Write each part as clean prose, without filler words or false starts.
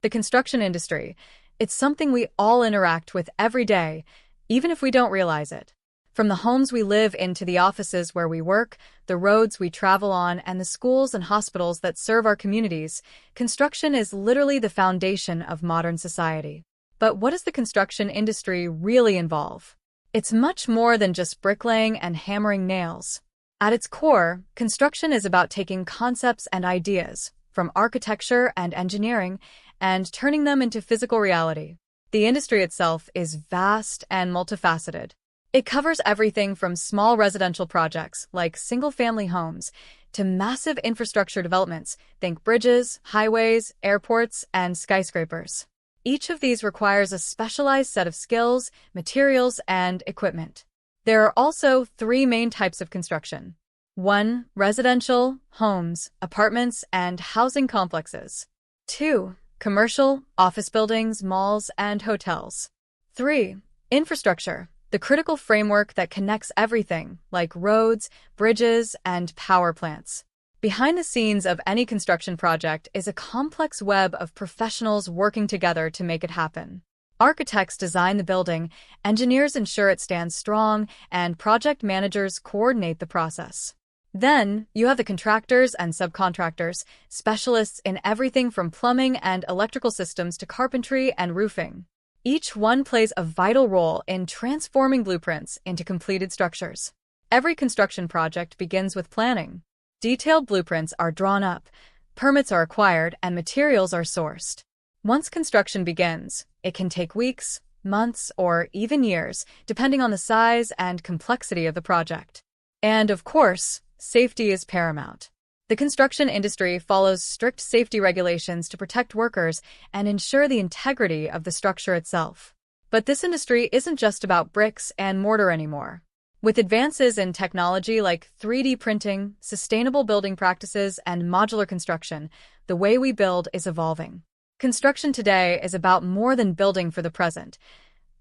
The construction industry. It's something we all interact with every day, even if we don't realize it. From the homes we live in to the offices where we work, the roads we travel on, and the schools and hospitals that serve our communities, construction is literally the foundation of modern society. But what does the construction industry really involve? It's much more than just bricklaying and hammering nails. At its core, construction is about taking concepts and ideas, from architecture and engineering, and turning them into physical reality. The industry itself is vast and multifaceted. It covers everything from small residential projects like single-family homes to massive infrastructure developments, think bridges, highways, airports, and skyscrapers. Each of these requires a specialized set of skills, materials, and equipment. There are also three main types of construction. 1. Residential, homes, apartments, and housing complexes. 2. Commercial, office buildings, malls, and hotels. 3. Infrastructure, the critical framework that connects everything, like roads, bridges, and power plants. Behind the scenes of any construction project is a complex web of professionals working together to make it happen. Architects design the building, engineers ensure it stands strong, and project managers coordinate the process. Then, you have the contractors and subcontractors, specialists in everything from plumbing and electrical systems to carpentry and roofing. Each one plays a vital role in transforming blueprints into completed structures. Every construction project begins with planning. Detailed blueprints are drawn up, permits are acquired, and materials are sourced. Once construction begins, it can take weeks, months, or even years, depending on the size and complexity of the project. And, of course, safety is paramount. The construction industry follows strict safety regulations to protect workers and ensure the integrity of the structure itself. But this industry isn't just about bricks and mortar anymore. With advances in technology like 3D printing, sustainable building practices, and modular construction, the way we build is evolving. Construction today is about more than building for the present.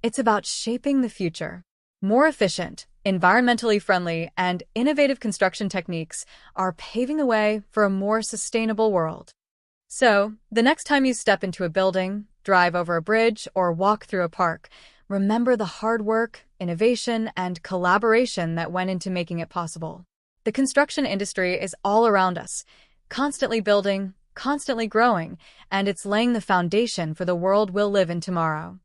It's about shaping the future. More efficient, environmentally friendly, and innovative construction techniques are paving the way for a more sustainable world. So, the next time you step into a building, drive over a bridge, or walk through a park, remember the hard work, innovation, and collaboration that went into making it possible. The construction industry is all around us, constantly building, constantly growing, and it's laying the foundation for the world we'll live in tomorrow.